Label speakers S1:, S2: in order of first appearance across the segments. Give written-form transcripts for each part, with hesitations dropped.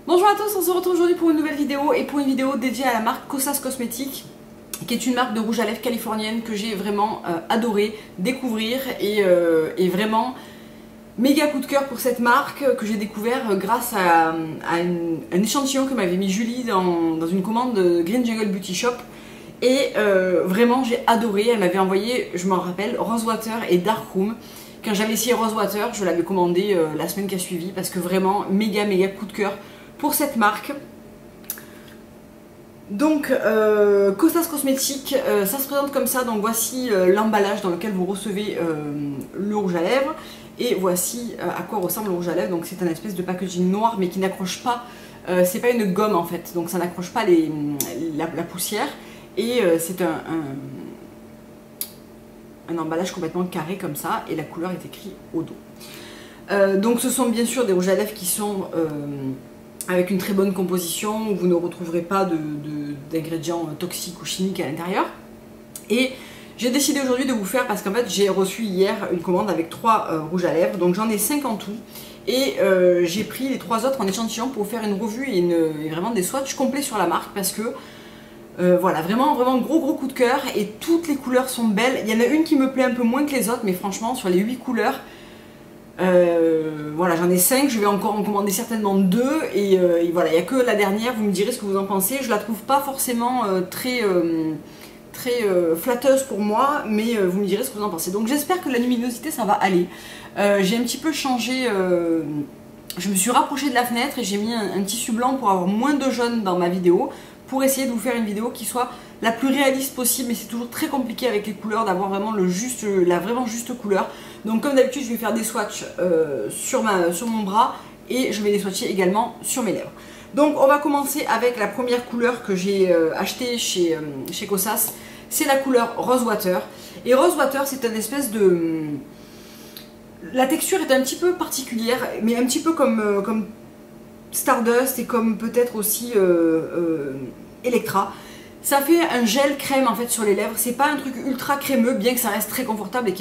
S1: Bonjour à tous, on se retrouve aujourd'hui pour une nouvelle vidéo et pour une vidéo dédiée à la marque Kosas Cosmetics, qui est une marque de rouge à lèvres californienne que j'ai vraiment adoré découvrir et vraiment méga coup de cœur pour cette marque que j'ai découvert grâce à un échantillon que m'avait mis Julie dans une commande de Green Jungle Beauty Shop. Et vraiment j'ai adoré, elle m'avait envoyé, je m'en rappelle, Rosewater et Dark Room. Quand j'avais essayé Rosewater, je l'avais commandé la semaine qui a suivi parce que vraiment méga coup de cœur pour cette marque. Donc Kosas Cosmetics, ça se présente comme ça, donc voici l'emballage dans lequel vous recevez le rouge à lèvres. Et voici à quoi ressemble le rouge à lèvres, donc c'est un espèce de packaging noir mais qui n'accroche pas, c'est pas une gomme en fait, donc ça n'accroche pas la poussière. Et c'est un emballage complètement carré comme ça et la couleur est écrite au dos. Donc ce sont bien sûr des rouges à lèvres qui sont avec une très bonne composition où vous ne retrouverez pas d'ingrédients toxiques ou chimiques à l'intérieur. Et j'ai décidé aujourd'hui de vous faire, parce qu'en fait j'ai reçu hier une commande avec 3 rouges à lèvres, donc j'en ai 5 en tout. Et j'ai pris les 3 autres en échantillon pour faire une revue et vraiment des swatchs complets sur la marque parce que voilà, vraiment gros coup de cœur et toutes les couleurs sont belles. Il y en a une qui me plaît un peu moins que les autres, mais franchement sur les 8 couleurs, voilà, j'en ai 5, je vais encore en commander certainement 2 et voilà, il n'y a que la dernière, vous me direz ce que vous en pensez. Je la trouve pas forcément très flatteuse pour moi, mais vous me direz ce que vous en pensez. Donc j'espère que la luminosité ça va aller. J'ai un petit peu changé, je me suis rapprochée de la fenêtre et j'ai mis un tissu blanc pour avoir moins de jaune dans ma vidéo, pour essayer de vous faire une vidéo qui soit la plus réaliste possible, mais c'est toujours très compliqué avec les couleurs d'avoir vraiment la vraiment juste couleur. Donc comme d'habitude je vais faire des swatchs sur mon bras et je vais les swatcher également sur mes lèvres. Donc on va commencer avec la première couleur que j'ai achetée chez Kosas, c'est la couleur Rosewater. Et Rosewater c'est une espèce de... La texture est un petit peu particulière, mais un petit peu comme Stardust et comme peut-être aussi Electra. Ça fait un gel crème en fait sur les lèvres, c'est pas un truc ultra crémeux, bien que ça reste très confortable et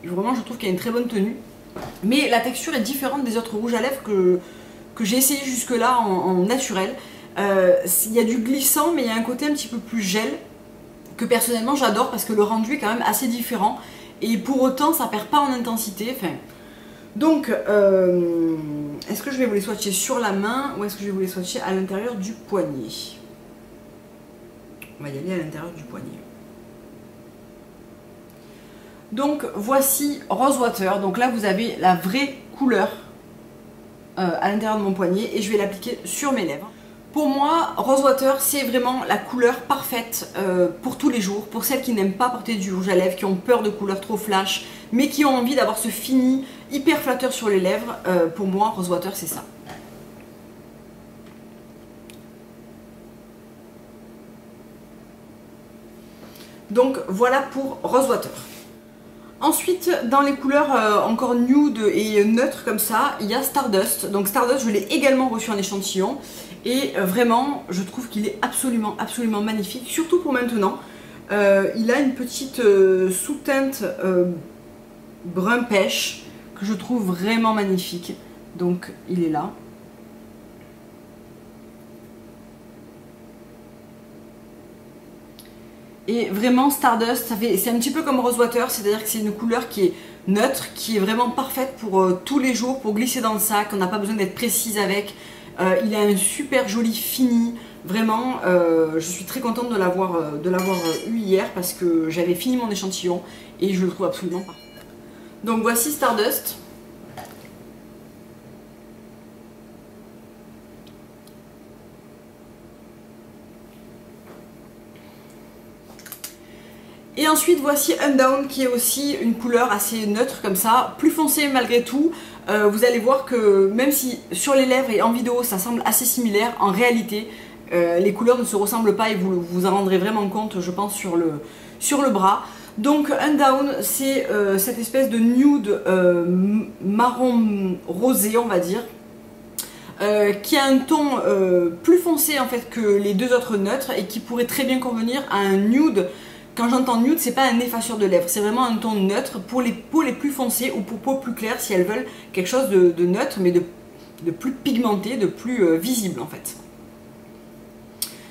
S1: vraiment je trouve qu'il y a une très bonne tenue. Mais la texture est différente des autres rouges à lèvres que j'ai essayé jusque là en naturel. Il y a du glissant mais il y a un côté un petit peu plus gel que personnellement j'adore parce que le rendu est quand même assez différent et pour autant ça perd pas en intensité. Enfin, donc est-ce que je vais vous les swatcher sur la main ou est-ce que je vais vous les swatcher à l'intérieur du poignet? On va y aller à l'intérieur du poignet. Donc voici Rosewater. Donc là vous avez la vraie couleur à l'intérieur de mon poignet et je vais l'appliquer sur mes lèvres. Pour moi, Rosewater c'est vraiment la couleur parfaite pour tous les jours, pour celles qui n'aiment pas porter du rouge à lèvres, qui ont peur de couleurs trop flash, mais qui ont envie d'avoir ce fini hyper flatteur sur les lèvres. Pour moi, Rosewater c'est ça. Donc voilà pour Rosewater. Ensuite, dans les couleurs encore nude et neutres comme ça, il y a Stardust. Donc Stardust, je l'ai également reçu en échantillon. Et vraiment, je trouve qu'il est absolument magnifique, surtout pour maintenant. Il a une petite sous-teinte brun pêche que je trouve vraiment magnifique. Donc il est là. Et vraiment Stardust, c'est un petit peu comme Rosewater, c'est-à-dire que c'est une couleur qui est neutre, qui est vraiment parfaite pour tous les jours, pour glisser dans le sac, on n'a pas besoin d'être précise avec. Il a un super joli fini, vraiment, je suis très contente de l'avoir eu hier parce que j'avais fini mon échantillon et je le trouve absolument parfait. Donc voici Stardust. Et ensuite voici Undown qui est aussi une couleur assez neutre comme ça, plus foncée malgré tout. Vous allez voir que même si sur les lèvres et en vidéo ça semble assez similaire, en réalité les couleurs ne se ressemblent pas et vous vous en rendrez vraiment compte je pense sur le bras. Donc Undown c'est cette espèce de nude marron rosé on va dire. Qui a un ton plus foncé en fait que les deux autres neutres et qui pourrait très bien convenir à un nude. Quand j'entends nude, c'est pas un effaceur de lèvres, c'est vraiment un ton neutre pour les peaux les plus foncées ou pour peaux plus claires si elles veulent quelque chose de neutre mais de de plus pigmenté, de plus visible en fait.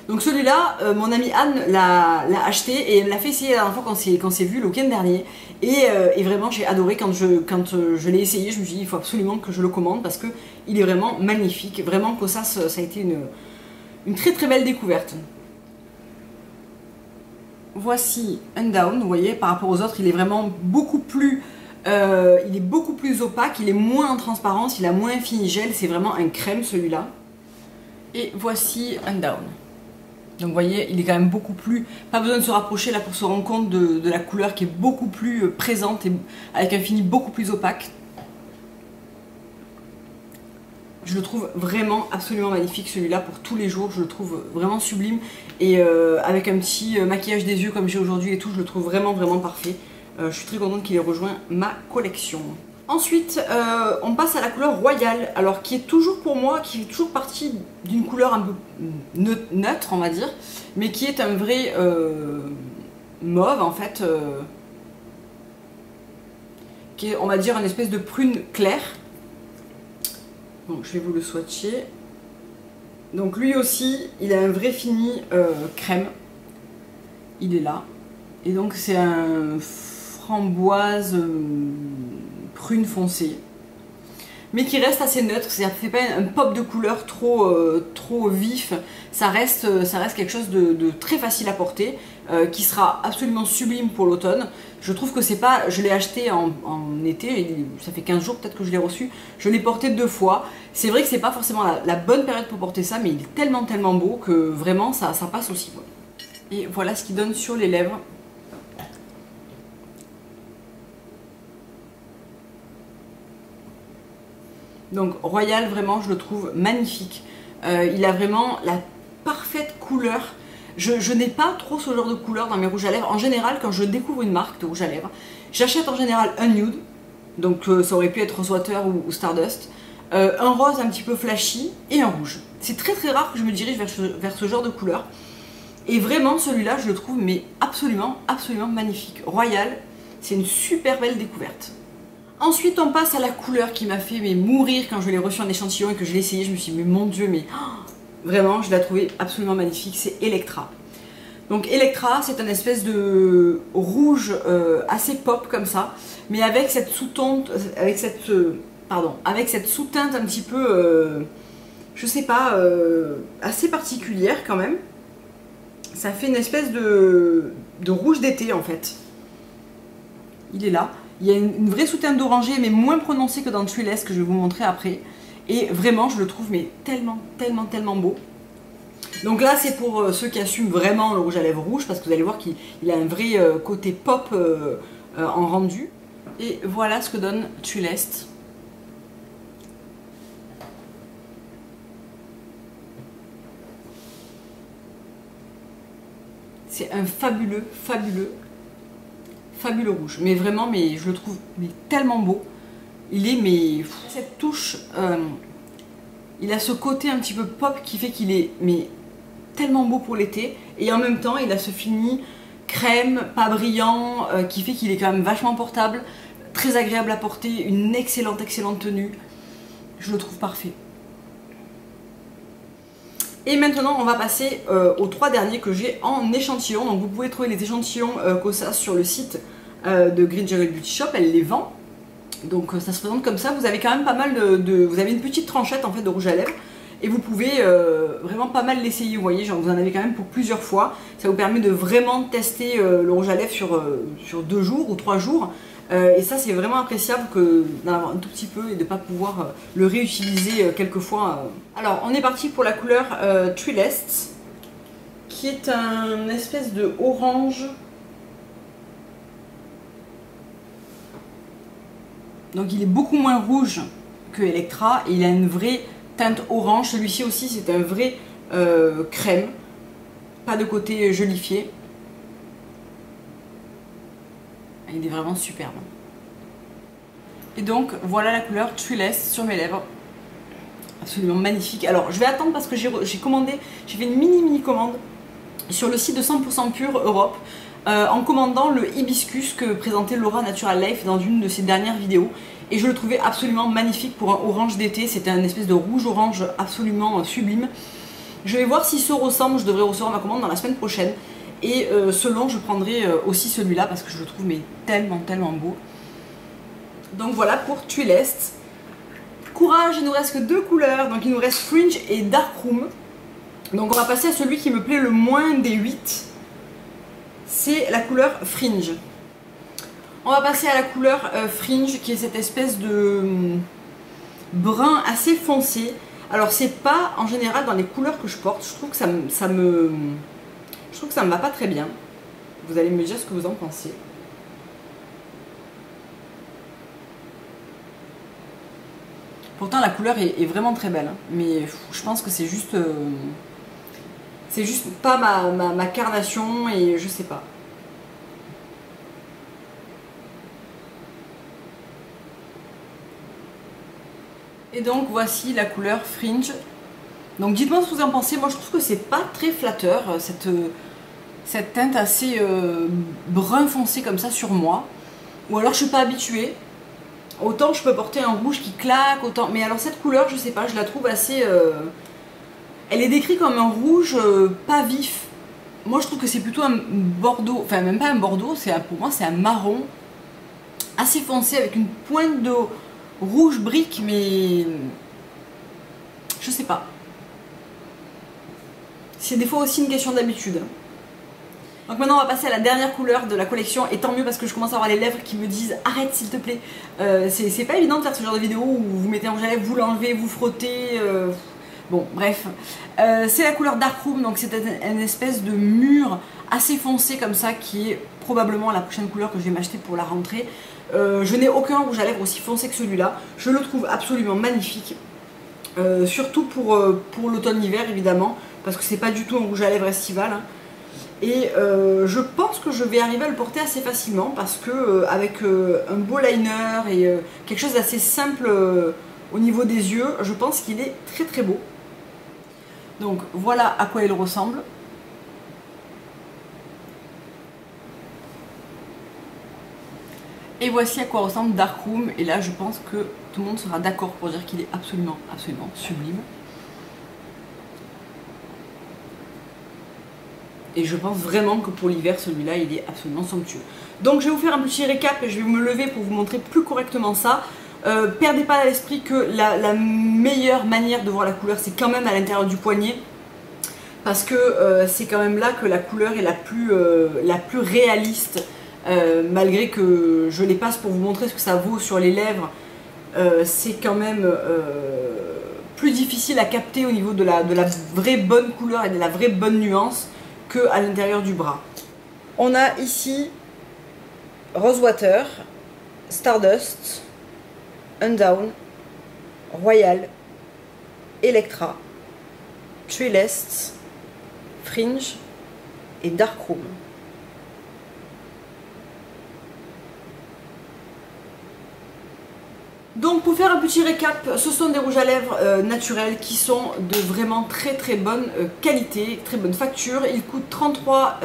S1: Donc celui-là, mon amie Anne l'a acheté et elle me l'a fait essayer la dernière fois quand c'est vu le week-end dernier. Et vraiment j'ai adoré quand je l'ai essayé, je me suis dit il faut absolument que je le commande parce qu'il est vraiment magnifique. Vraiment Kosas, ça a été une très très belle découverte. Voici Undown, vous voyez par rapport aux autres il est vraiment beaucoup plus... il est beaucoup plus opaque, il est moins en transparence, il a moins fini gel, c'est vraiment un crème celui-là. Et voici Undown. Donc vous voyez, il est quand même beaucoup plus... Pas besoin de se rapprocher là pour se rendre compte de la couleur qui est beaucoup plus présente et avec un fini beaucoup plus opaque. Je le trouve vraiment absolument magnifique celui-là pour tous les jours, je le trouve vraiment sublime. Et avec un petit maquillage des yeux comme j'ai aujourd'hui et tout, je le trouve vraiment vraiment parfait. Je suis très contente qu'il ait rejoint ma collection. Ensuite, on passe à la couleur Royale, alors qui est toujours pour moi, qui fait toujours partie d'une couleur un peu neutre, on va dire, mais qui est un vrai mauve en fait, qui est, on va dire, une espèce de prune claire. Donc je vais vous le swatcher. Donc lui aussi, il a un vrai fini crème. Il est là. Et donc c'est un framboise prune foncée, mais qui reste assez neutre, ça ne fait pas un pop de couleur trop vif, ça reste quelque chose de très facile à porter, qui sera absolument sublime pour l'automne. Je trouve que c'est pas, je l'ai acheté en été, ça fait 15 jours peut-être que je l'ai reçu, je l'ai porté 2 fois, c'est vrai que c'est pas forcément la bonne période pour porter ça, mais il est tellement beau que vraiment ça passe aussi quoi. Et voilà ce qu'il donne sur les lèvres. Donc Royal, vraiment je le trouve magnifique, il a vraiment la parfaite couleur. Je n'ai pas trop ce genre de couleur dans mes rouges à lèvres. En général quand je découvre une marque de rouge à lèvres, j'achète en général un nude, donc ça aurait pu être Rosewater ou Stardust, un rose un petit peu flashy et un rouge. C'est très rare que je me dirige vers ce genre de couleur. Et vraiment celui-là je le trouve mais absolument magnifique. Royal, c'est une super belle découverte. Ensuite on passe à la couleur qui m'a fait mourir quand je l'ai reçu en échantillon et que je l'ai essayé. Je me suis dit mais mon dieu, mais vraiment je l'ai trouvé absolument magnifique, c'est Electra. Donc Electra c'est un espèce de rouge assez pop comme ça, mais avec cette sous-teinte, avec cette sous-teinte un petit peu, je sais pas, assez particulière quand même. Ça fait une espèce de rouge d'été en fait. Il est là. Il y a une vraie sous-teinte d'orangé, mais moins prononcée que dans Thrillest, que je vais vous montrer après. Et vraiment, je le trouve mais tellement beau. Donc là, c'est pour ceux qui assument vraiment le rouge à lèvres rouge, parce que vous allez voir qu'il a un vrai côté pop en rendu. Et voilà ce que donne Thrillest. C'est un fabuleux rouge, mais vraiment, je le trouve tellement beau. Il est cette touche, il a ce côté un petit peu pop qui fait qu'il est tellement beau pour l'été, et en même temps il a ce fini crème, pas brillant, qui fait qu'il est quand même vachement portable, très agréable à porter, une excellente tenue. Je le trouve parfait. Et maintenant on va passer aux 3 derniers que j'ai en échantillon. Donc vous pouvez trouver les échantillons Kosas sur le site de Green Jungle Beauty Shop, elle les vend. Donc ça se présente comme ça, vous avez quand même pas mal vous avez une petite tranchette en fait de rouge à lèvres. Et vous pouvez vraiment pas mal l'essayer, vous voyez, genre vous en avez quand même pour plusieurs fois. Ça vous permet de vraiment tester le rouge à lèvres sur 2 jours ou 3 jours. Et ça c'est vraiment appréciable d'en avoir un tout petit peu et de ne pas pouvoir le réutiliser quelques fois. Alors on est parti pour la couleur Thrillest, qui est un espèce de orange. Donc il est beaucoup moins rouge que Electra et il a une vraie teinte orange. Celui-ci aussi c'est un vrai crème, pas de côté jolifié. Il est vraiment superbe. Et donc voilà la couleur Thrillest sur mes lèvres. Absolument magnifique. Alors je vais attendre parce que j'ai commandé, j'ai fait une mini commande sur le site de 100% Pur Europe. en commandant le hibiscus que présentait Laura Natural Life dans une de ses dernières vidéos. Et je le trouvais absolument magnifique pour un orange d'été. C'était un espèce de rouge-orange absolument sublime. Je vais voir s'il se ressemble, je devrais recevoir ma commande dans la semaine prochaine. Et selon, je prendrai aussi celui-là parce que je le trouve mais tellement beau. Donc voilà pour Tuer l'Est. Courage, il nous reste que 2 couleurs. Donc il nous reste Fringe et Dark Room. Donc on va passer à celui qui me plaît le moins des 8. C'est la couleur Fringe. On va passer à la couleur Fringe qui est cette espèce de brun assez foncé. Alors c'est pas en général dans les couleurs que je porte, je trouve que ça me va pas très bien. Vous allez me dire ce que vous en pensez. Pourtant la couleur est vraiment très belle, hein, mais je pense que c'est juste pas ma carnation et je sais pas. Et donc voici la couleur Fringe. Donc dites-moi ce que vous en pensez. Moi je trouve que c'est pas très flatteur cette teinte assez brun foncé comme ça sur moi. Ou alors je suis pas habituée. Autant je peux porter un rouge qui claque, autant. Mais alors cette couleur, je sais pas, je la trouve assez. Elle est décrite comme un rouge pas vif. Moi je trouve que c'est plutôt un bordeaux, enfin même pas un bordeaux, pour moi c'est un marron assez foncé avec une pointe de rouge brique, mais je sais pas. C'est des fois aussi une question d'habitude. Donc maintenant on va passer à la dernière couleur de la collection, et tant mieux parce que je commence à avoir les lèvres qui me disent arrête s'il te plaît. C'est pas évident de faire ce genre de vidéo où vous mettez en rouge à lèvres, vous l'enlevez, vous frottez. Bon bref. C'est la couleur Dark Room, donc c'est une espèce de mûr assez foncé comme ça qui est probablement la prochaine couleur que je vais m'acheter pour la rentrée. Je n'ai aucun rouge à lèvres aussi foncé que celui-là. Je le trouve absolument magnifique. Surtout pour l'automne-hiver évidemment, parce que c'est pas du tout un rouge à lèvres estival. Hein. Et je pense que je vais arriver à le porter assez facilement parce que avec un beau liner et quelque chose d'assez simple au niveau des yeux, je pense qu'il est très beau. Donc voilà à quoi il ressemble. Et voici à quoi ressemble Dark Room, et là je pense que tout le monde sera d'accord pour dire qu'il est absolument sublime. Et je pense vraiment que pour l'hiver, celui-là, il est absolument somptueux. Donc je vais vous faire un petit récap et je vais me lever pour vous montrer plus correctement ça. Perdez pas à l'esprit que la meilleure manière de voir la couleur, c'est quand même à l'intérieur du poignet. Parce que c'est quand même là que la couleur est la plus réaliste. Malgré que je les passe pour vous montrer ce que ça vaut sur les lèvres, c'est quand même plus difficile à capter au niveau de la vraie bonne couleur et de la vraie bonne nuance qu'à l'intérieur du bras. On a ici Rosewater, Stardust, Undown, Royal, Electra, Tuer l'Est, Fringe et Dark Room. Donc pour faire un petit récap, ce sont des rouges à lèvres naturels qui sont de vraiment très bonne qualité, très bonne facture. Ils coûtent 33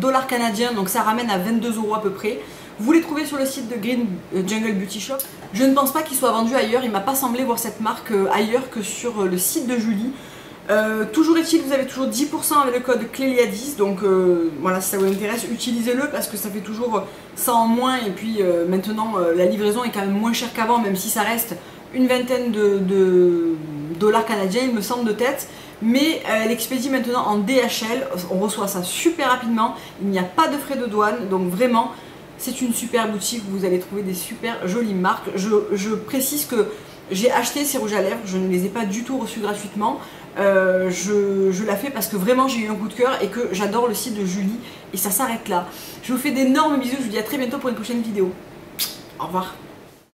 S1: $ canadiens, donc ça ramène à 22 € à peu près. Vous les trouvez sur le site de Green Jungle Beauty Shop. Je ne pense pas qu'ils soient vendus ailleurs, il m'a pas semblé voir cette marque ailleurs que sur le site de Julie. Toujours est-il, vous avez toujours 10% avec le code Clélia10, donc voilà, si ça vous intéresse, utilisez-le parce que ça fait toujours ça en moins, et puis maintenant la livraison est quand même moins chère qu'avant, même si ça reste une vingtaine de dollars canadiens il me semble de tête, mais elle expédie maintenant en DHL, on reçoit ça super rapidement, il n'y a pas de frais de douane, donc vraiment c'est une super boutique où vous allez trouver des super jolies marques. Je précise que j'ai acheté ces rouges à lèvres, je ne les ai pas du tout reçus gratuitement. Je la fais parce que vraiment j'ai eu un coup de cœur et que j'adore le site de Julie, et ça s'arrête là. Je vous fais d'énormes bisous, je vous dis à très bientôt pour une prochaine vidéo. Au revoir.